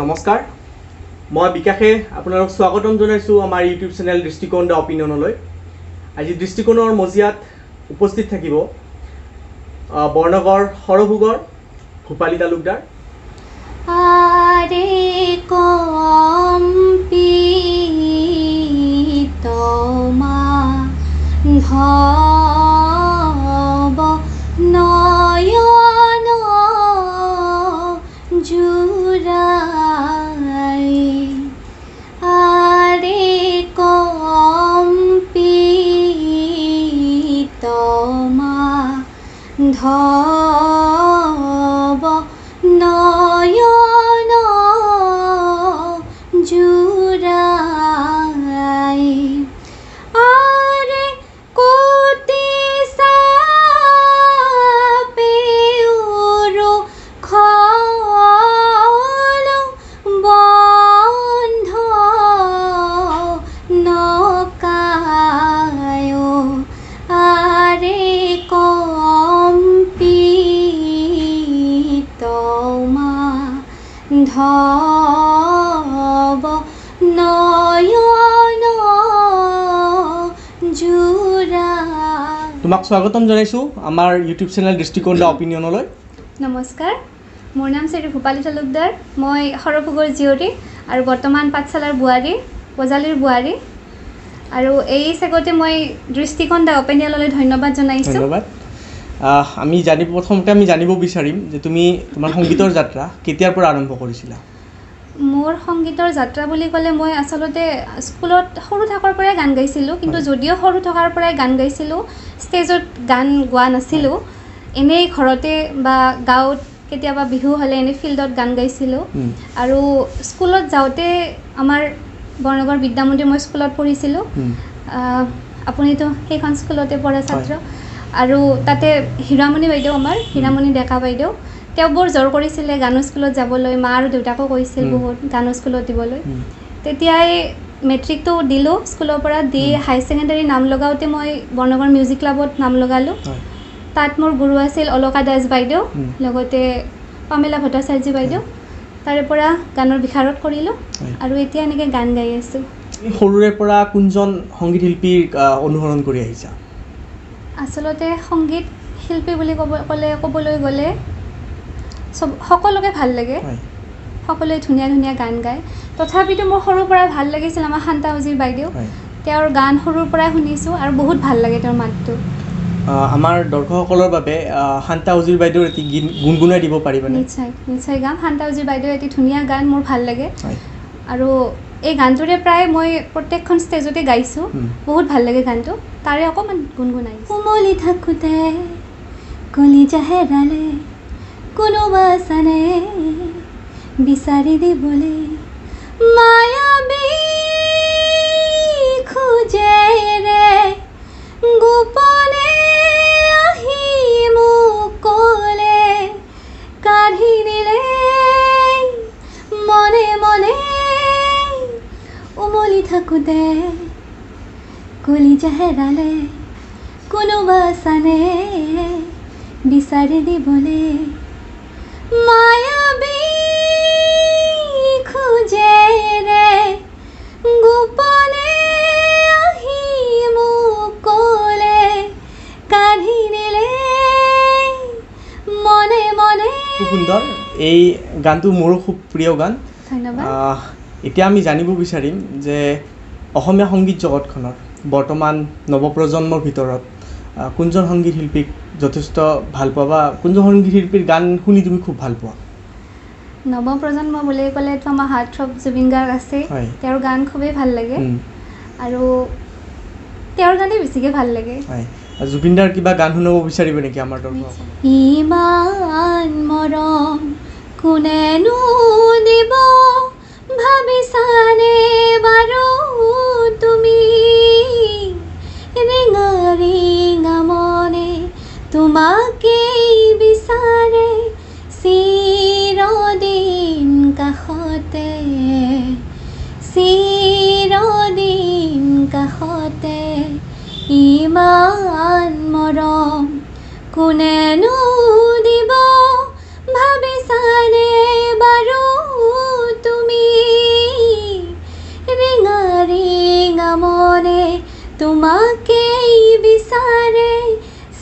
নমস্কাৰ মই বিকাশে আপোনালোক স্বাগতম জনাইছোঁ আমাৰ ইউটিউব চেনেল দৃষ্টিকোণ দ্য অপিনিয়নলৈ। আজি দৃষ্টিকোণৰ মজিয়াত উপস্থিত থাকিব বৰ্ণগড় সৰভোগৰ ভূপালী তালুকদাৰ। আৰে কম্পিতমা ভৱ নয়ন জুৰাই, আৰে কম্পিতমা ভৱ নয়ন জুৰাই, আৰে কোটি চাপে উৰুখল বন্ধ নকায়, আৰে কম্পিতমা ভৱ নয়ন জুৰাই। তোমাক স্বাগতম জনাইছোঁ আমাৰ ইউটিউব চেনেল দৃষ্টিকোণ দ্য অপিনিয়নলৈ। নমস্কাৰ, মোৰ নাম শ্ৰী ভূপালী তালুকদাৰ। মই সৰভোগৰ জীয়ৰী আৰু বৰ্তমান পাঠশালাৰ বোৱাৰী, বজালীৰ বোৱাৰী। আৰু এই চেগতে মই দৃষ্টিকোণ দ্য অপিনিয়নলৈ ধন্যবাদ জনাইছোঁ। ধন্যবাদ। প্ৰথমতে আমি জানিব বিচাৰিম যে তুমি তোমাৰ সংগীতৰ যাত্ৰা কেতিয়াৰ পৰা আৰম্ভ কৰিছিলা? মোৰ সংগীতৰ যাত্ৰা বুলি ক'লে মই আচলতে স্কুলত সৰু থকাৰ পৰাই গান গাইছিলোঁ, কিন্তু যদিও সৰু থকাৰ পৰাই গান গাইছিলোঁ, ষ্টেজত গান গোৱা নাছিলোঁ। এনেই ঘৰতে বা গাঁৱত কেতিয়াবা বিহু হ'লে এনেই ফিল্ডত গান গাইছিলোঁ। আৰু স্কুলত যাওঁতে আমাৰ বৰ্ণগড় বিদ্যামন্দিৰ মই স্কুলত পঢ়িছিলোঁ। আপুনিতো সেইখন স্কুলতে পঢ়া ছাত্ৰ। আৰু তাতে হীৰামণি বাইদেউ, আমাৰ হীৰামণি ডেকা বাইদেউ, তেওঁ বৰ জোৰ কৰিছিলে গানৰ স্কুলত যাবলৈ। মা আৰু দেউতাকো কৈছিল বহুত গানৰ স্কুলত দিবলৈ। তেতিয়াই মেট্ৰিকটো দিলোঁ স্কুলৰ পৰা, দি হাই ছেকেণ্ডেৰী নাম লগাওঁতে মই বৰ্ণগড় মিউজিক ক্লাবত নাম লগালোঁ। তাত মোৰ গুৰু আছিল অলকা দাস বাইদেউ, লগতে পামেলা ভট্টাচাৰ্য বাইদেউ। তাৰে পৰা গানৰ বিশাৰদ কৰিলোঁ আৰু এতিয়া এনেকৈ গান গাই আছোঁ। সৰুৰে পৰা কোনজন সংগীত শিল্পীৰ অনুসৰণ কৰি আহিছা? আচলতে সংগীত শিল্পী বুলি ক'বলৈ গ'লে সকলোকে ভাল লাগে, সকলোৱে ধুনীয়া ধুনীয়া গান গায়। তথাপিতো মোৰ সৰুৰ পৰা ভাল লাগিছিল আমাৰ শান্তা উজীৰ বাইদেউ। তেওঁৰ গান সৰুৰ পৰাই শুনিছোঁ আৰু বহুত ভাল লাগে তেওঁৰ মাতটো। আমাৰ দৰ্শকসকলৰ বাবে শান্তা উজীৰ বাইদেউৰ এটি গীত গুণগুণাই দিব পাৰিবানে? নিশ্চয় নিশ্চয় গাম। শান্তা উজীৰ বাইদেউৰ এটি ধুনীয়া গান মোৰ ভাল লাগে। আৰু এই গানটোৰে প্ৰায় মই প্ৰত্যেকখন ষ্টেজতে গাইছোঁ। বহুত ভাল লাগে গানটো, তাৰে অকণমান গুণগুণাই। কোমলি থাকোঁতে কলিজা হেৰালে, কোনোবা চানে বিচাৰি দিবলৈ, মায়াবী খোজেৰে গোপনে আহি মোক ক'লে, কাঢ়ি নিলে মনে মনে, উমলি থাকোঁতে কলিজা হেৰালে, কোনোবা চানে বিচাৰি দিবলৈ, মায়াবী খোজেৰে গোপনে আহি মোক ক'লে, কাঢ়ি নিলে মনে মনে। খুব সুন্দৰ, এই গানটো মোৰো খুব প্ৰিয় গান। ধন্যবাদ। এতিয়া আমি জানিব বিচাৰিম যে অসমীয়া সংগীত জগতখনৰ বৰ্তমান নৱপ্ৰজন্মৰ ভিতৰত কোনজন সংগীত শিল্পীক যথেষ্ট ভাল পোৱা বা কোনজন সংগীত শিল্পীৰ গান শুনি তুমি খুব ভাল পোৱা? নৱপ্ৰজন্ম বুলি ক'লেতো আমাৰ হাৰ্টথ্ৰব জুবিন গাৰ্গ আছে। তেওঁৰ গান খুবেই ভাল লাগে আৰু তেওঁৰ গানেই বেছিকৈ ভাল লাগে। জুবিনদাৰ কিবা গান শুনাব বিচাৰিব নেকি আমাৰ দৰ্শক? ইমান মৰম কোনেনো দিব, ভাবিছানে বাৰু তুমি, ৰিঙা ৰিঙা মনে তোমাকেই বিচাৰে, চিৰদিন কাষতে, চিৰদিন কাষতে, ইমান মৰম কোনেনো দিব, ভাবিছানে বাৰু তোমাকেই বিচাৰে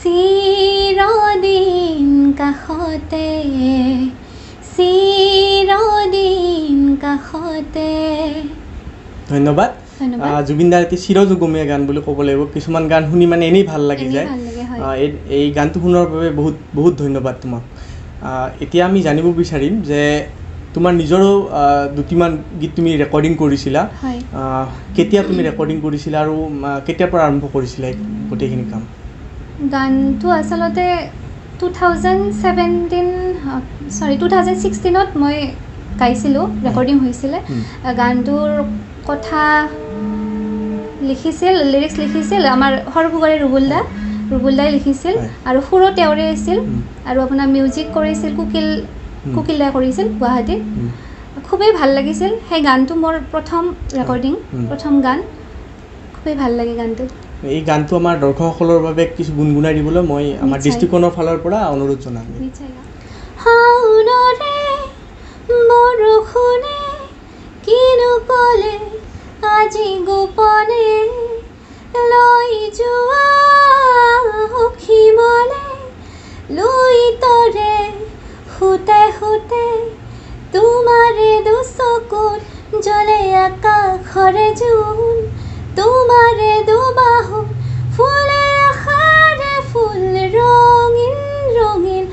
চিৰদিন কাষতে, চিৰদিন কাষতে। ধন্যবাদ। ধন্যবাদ। জুবিন দাৰ এটি চিৰযুগমীয়া গান বুলি ক'ব লাগিব। কিছুমান গান শুনি মানে এনেই ভাল লাগি যায়। ভাল লাগে, হয়। এই গানটো শুনাৰ বাবে বহুত বহুত ধন্যবাদ তোমাক। এতিয়া আমি জানিব বিচাৰিম যে তোমাৰ নিজৰো দুটিমান গীত তুমি ৰেকৰ্ডিং কৰিছিলা। হয়। কেতিয়া তুমি ৰেকৰ্ডিং কৰিছিলা আৰু কেতিয়াৰ পৰা আৰম্ভ কৰিছিলা এই গোটেইখিনি কাম? গানটো আচলতে 2016ত মই গাইছিলোঁ, ৰেকৰ্ডিং হৈছিলে। গানটোৰ কথা লিখিছিল, লিৰিক্স লিখিছিল আমাৰ সৰভোগৰে ৰুবুল দাই লিখিছিল, আৰু সুৰো তেওঁৰে আছিল, আৰু আপোনাৰ মিউজিক কৰিছিল কুকিল দাই কৰিছিল গুৱাহাটীত। খুবেই ভাল লাগিছিল সেই গানটো, মোৰ প্ৰথম ৰেকৰ্ডিং, প্ৰথম গান। খুবেই ভাল লাগে গানটো। এই গানটো আমাৰ দৰ্শকসকলৰ বাবে কিছু গুণগুণাই দিবলৈ মই আমাৰ দৃষ্টিকোণৰ ফালৰ পৰা অনুৰোধ জনাম। শাওনৰে বৰষুণে কিনো ক'লে আজি গোপনে, লৈ যোৱা সখীমনে লৈ তৰে সুতে সুতে, তোমাৰে দুচকুত জ্বলে আকাশৰে জোন, তোমাৰে দুবাহুত ফুলে আশাৰে ফুল, ৰঙিন ৰঙিন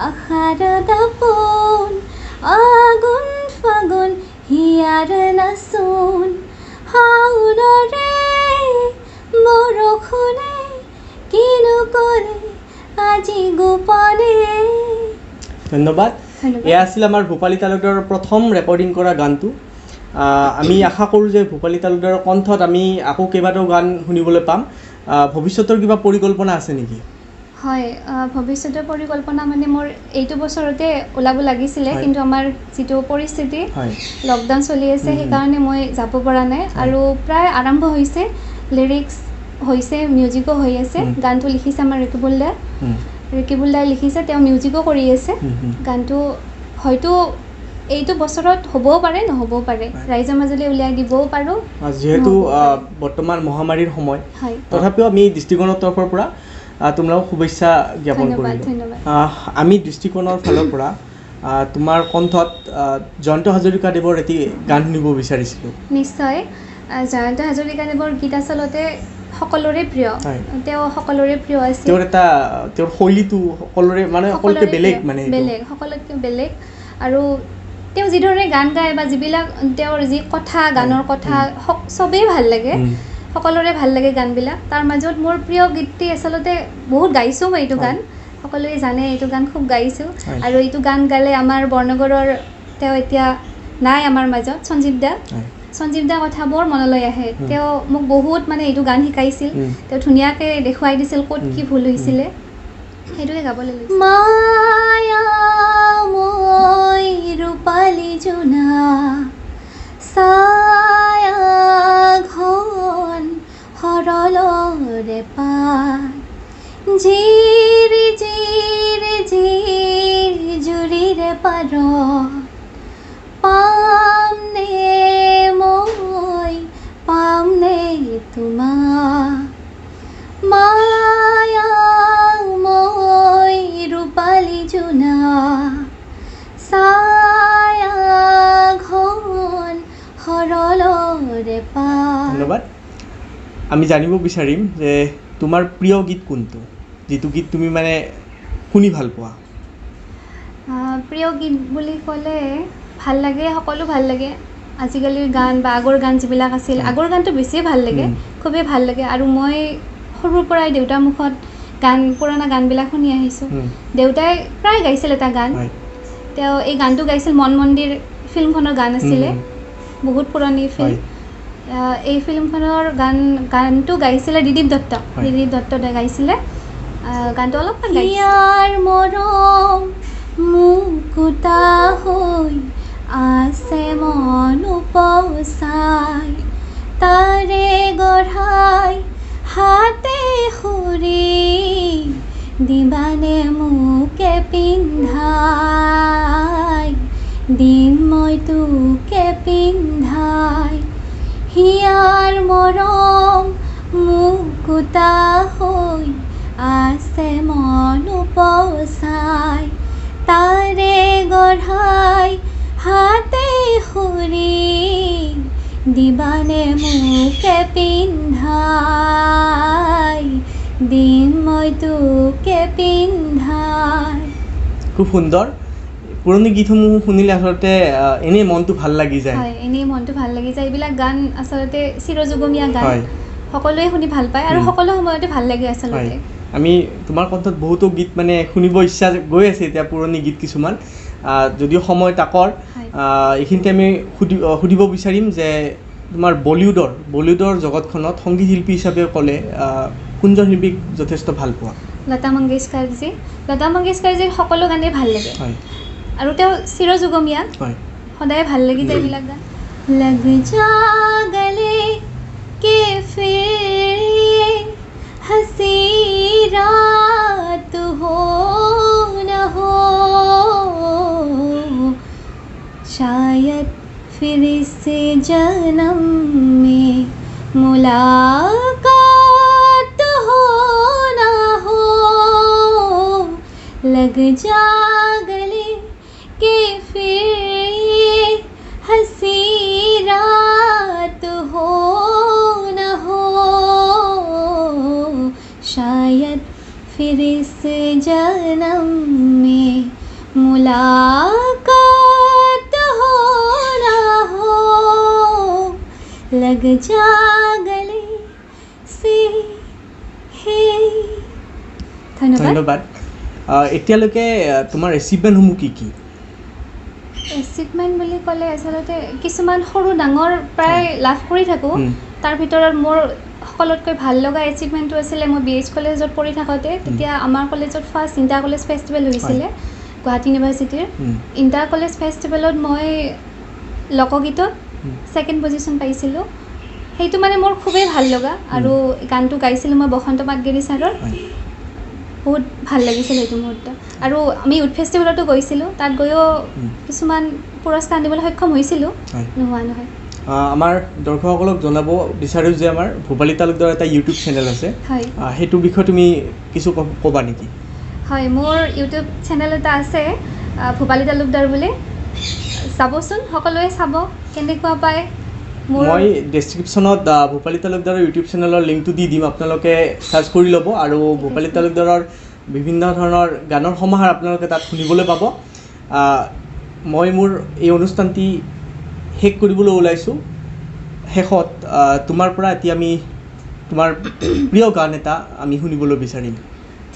আশাৰ দাপোন, আগুন ফাগুন হিয়াৰ নাচোন, শাওনৰে বৰষুণে কিনো কৰে আজি গোপনে। ধন্যবাদ। এয়া আছিল আমাৰ ভূপালী তালুকদাৰৰ প্ৰথম ৰেকৰ্ডিং কৰা গানটো। আমি আশা কৰোঁ যে ভূপালী তালুকদাৰৰ কণ্ঠত আমি আকৌ কেইবাটাও গান শুনিবলৈ পাম। ভৱিষ্যতৰ কিবা পৰিকল্পনা আছে নেকি? হয়, ভৱিষ্যতৰ পৰিকল্পনা মানে মোৰ এইটো বছৰতে ওলাব লাগিছিলে, কিন্তু আমাৰ যিটো পৰিস্থিতি, লকডাউন চলি আছে, সেইকাৰণে মই যাব পৰা নাই। আৰু প্ৰায় আৰম্ভ হৈছে, লিৰিক্স হৈছে, মিউজিকো হৈ আছে। গানটো লিখিছে আমাৰ ৰেকিবুল দাই লিখিছে, তেওঁ মিউজিকো কৰি আছে। গানটো হয়তো এইটো বছৰত হ'বও পাৰে, নহ'বও পাৰে, ৰাইজৰ মাজলৈ উলিয়াই দিবও পাৰোঁ। যিহেতু বৰ্তমান মহামাৰীৰ সময়, হয়, তথাপিও আমি দৃষ্টিকোণৰ তৰফৰ পৰা তোমালোকক শুভেচ্ছা জ্ঞাপন কৰিলোঁ। আমি দৃষ্টিকোণৰ ফালৰ পৰা তোমাৰ কণ্ঠত জয়ন্ত হাজৰিকাদেৱৰ এটি গান শুনিব বিচাৰিছিলোঁ। নিশ্চয়। জয়ন্ত হাজৰিকাদেৱৰ গীত আচলতে সকলোৰে প্ৰিয়, তেওঁ সকলোৰে প্ৰিয় আছিল। তেওঁৰ শৈলীটো সকলোতকৈ বেলেগ, সকলোতকৈ বেলেগ। আৰু তেওঁ যিধৰণে গান গায় বা যিবিলাক তেওঁৰ যি কথা, গানৰ কথা চবেই ভাল লাগে, সকলোৰে ভাল লাগে গানবিলাক। তাৰ মাজত মোৰ প্ৰিয় গীতটি আচলতে বহুত গাইছোঁ মই এইটো গান, সকলোৱে জানে এইটো গান খুব গাইছোঁ। আৰু এইটো গান গালে আমাৰ বৰ্ণগড়ৰ, তেওঁ এতিয়া নাই আমাৰ মাজত, সঞ্জীৱ দা কথা বৰ মনলৈ আহে। তেওঁ মোক বহুত এইটো গান শিকাইছিল, তেওঁ ধুনীয়াকৈ দেখুৱাই দিছিল ক'ত কি ভুল হৈছিলে। সেইটোকে গাবলৈ লৈছোঁ। মায়া মই ৰূপালী জোনা, ছায়া ঘন সৰলৰে পাত, জিৰি জিৰি জিৰি জুৰিৰে পাৰত, পামনে তোমাক, মায়া মই ৰূপালী জোনা, ছায়া ঘন সৰলৰে পাত। ধন্যবাদ। আমি জানিব বিচাৰিম যে তোমাৰ প্ৰিয় গীত কোনটো, যিটো গীত তুমি শুনি ভাল পোৱা? প্ৰিয় গীত বুলি ক'লে ভাল লাগে, সকলো ভাল লাগে। আজিকালিৰ গান বা আগৰ গান যিবিলাক আছিল, আগৰ গানটো বেছিয়ে ভাল লাগে, খুবেই ভাল লাগে। আৰু মই সৰুৰ পৰাই দেউতাৰ মুখত পুৰণা গানবিলাক শুনি আহিছোঁ। দেউতাই প্ৰায় গাইছিল এটা গান, তেওঁ এই গানটো গাইছিল মন মন্দিৰ ফিল্মখনৰ গান আছিলে, বহুত পুৰণি ফিল্ম। এই ফিল্মখনৰ গানটো গাইছিলে দিলীপ দত্তই গাইছিলে। গানটো অলপমান গাইয়াৰ মৰম মুকুতা হৈ আছে মন উপচাই, তাৰে গঢ়াই হাতে সুৰি দিবানে মোকে পিন্ধাই, দিম মই তোকে পিন্ধাই, হিয়াৰ মৰম মোক মুকুতা হৈ আছে মন উপচাই তাৰে গঢ়াই হাতে খুৰি দিবানে মোকে পিন্ধাই দিম মই তোকে পিন্ধাই। খুব সুন্দৰ। পুৰণি গীতসমূহ শুনিলে আচলতে এনেই মনটো ভাল লাগি যায়। হয়, এনেই মনটো ভাল লাগি যায়। এইবিলাক গান আচলতে চিৰযুগমীয়া গান, হয়। সকলোৱে শুনি ভাল পায় আৰু সকলো সময়তে ভাল লাগে আচলতে। আমি তোমাৰ কণ্ঠত বহুতো গীত মানে শুনিব ইচ্ছা গৈ আছে এতিয়া, পুৰণি গীত কিছুমান, যদিও সময় তাকৰ। এইখিনিতে আমি সুধিব বিচাৰিম যে তোমাৰ বলিউডৰ জগতখনত সংগীত শিল্পী হিচাপে ক'লে কোনজন শিল্পীক যথেষ্ট ভাল পোৱা? লতা মংগেশকাৰজীৰ সকলো গানেই ভাল লাগে আৰু তেওঁ চিৰযুগমীয়া, সদায় ভাল লাগি যায় এইবিলাক গান। লগ যা গলে কে ফিৰ হসি রাত हो न हो शायद फिर से जन्म में मुलाकात हो न हो लग जा गले के फिर हंसी रात हो न हो शायद फिर इस जन्म में मुलाकात हो ना हो लग जा गले से हे। ধন্যবাদ। এতিয়ালৈকে তোমাৰ এচিভমেণ্টসমূহ কি কি? এচিভমেণ্ট বুলি ক'লে আচলতে কিছুমান সৰু ডাঙৰ প্ৰায় লাভ কৰি থাকোঁ। তাৰ ভিতৰত মোৰ সকলোতকৈ ভাল লগা এচিভমেণ্টটো আছিলে মই BH কলেজত পঢ়ি থাকোঁতে, তেতিয়া আমাৰ কলেজত ফাৰ্ষ্ট ইণ্টাৰ কলেজ ফেষ্টিভেল হৈছিলে গুৱাহাটী ইউনিভাৰ্চিটিৰ। ইণ্টাৰ কলেজ ফেষ্টিভেলত মই লোকগীতত ছেকেণ্ড পজিশ্যন পাইছিলোঁ। সেইটো মানে মোৰ খুবেই ভাল লগা আৰু গানটো গাইছিলোঁ মই বসন্ত পাটগিৰি ছাৰৰ। বহুত ভাল লাগিছিল সেইটো মুহূৰ্ত। আৰু আমি ইউথ ফেষ্টিভেলতো গৈছিলোঁ, তাত গৈও কিছুমান পুৰস্কাৰ আনিবলৈ সক্ষম হৈছিলোঁ, নোহোৱা নহয়। আমাৰ দৰ্শকসকলক জনাব বিচাৰোঁ যে আমাৰ ভূপালী তালুকদাৰৰ এটা ইউটিউব চেনেল আছে, সেইটোৰ বিষয়ে তুমি কিছু ক'বা নেকি? হয়, মোৰ ইউটিউব চেনেল এটা আছে ভূপালী তালুকদাৰ বুলি, চাবচোন, সকলোৱে চাব কেনেকুৱা পায়। মই ডেছক্ৰিপশ্যনত ভূপালী তালুকদাৰৰ ইউটিউব চেনেলৰ লিংকটো দি দিম, আপোনালোকে চাৰ্চ কৰি ল'ব আৰু ভূপালী তালুকদাৰৰ বিভিন্ন ধৰণৰ গানৰ সমাহাৰ আপোনালোকে তাত শুনিবলৈ পাব। মই মোৰ এই অনুষ্ঠানটি শেষ কৰিবলৈ ওলাইছোঁ। শেষত তোমাৰ পৰা এতিয়া আমি তোমাৰ প্ৰিয় গান এটা আমি শুনিবলৈ বিচাৰিম।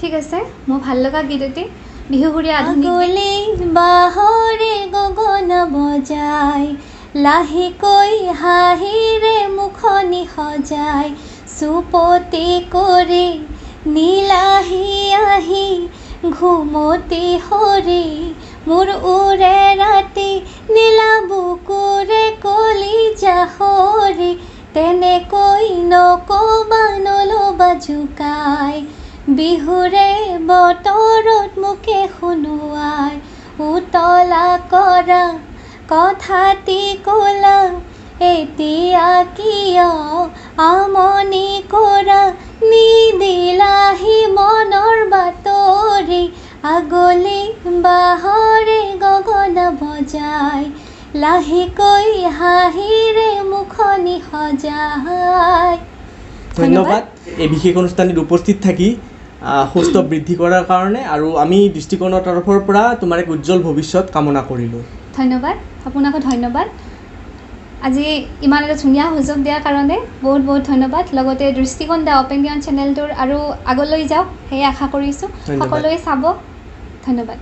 ঠিক আছে, মোৰ ভাল লগা গীত এটি বিহুসুৰীয়া আধুনিক বাঁহৰে গগনা বজাই লাহেকৈ হাঁহিৰে মুখনি সজাই চুপতি কৰি নীলাহি আহি ঘুমতি সৰি মোৰ উৰে ৰাতি নীলা বুকুৰে কলিজা সৰি তেনেকৈ নকবা নল'বা জোকাই বিহুৰে বতৰত মুখে শুনোৱাই উতলা কৰা কথাটি ক'লা এতিয়া কিয় আমনি কৰা নিদিলাহি মনৰ বাতৰি আগলি বাঁহৰে গগনা বজাই লাহেকৈ হাঁহিৰে মুখনি সজাই। ধন্যবাদ এই বিশেষ অনুষ্ঠানত উপস্থিত থাকি সুস্থ বৃদ্ধি কৰাৰ কাৰণে, আৰু আমি দৃষ্টিকোণৰ তৰফৰ পৰা তোমাৰ এক উজ্জ্বল ভৱিষ্যত কামনা কৰিলোঁ। ধন্যবাদ, আপোনাকো ধন্যবাদ। আজি ইমান এটা ধুনীয়া সুযোগ দিয়াৰ কাৰণে বহুত বহুত ধন্যবাদ। লগতে দৃষ্টিকোণ দ্য অপিনিয়ন চেনেলটোৰ আৰু আগলৈ যাওক সেয়ে আশা কৰিছোঁ। সকলোৱে চাব। ধন্যবাদ।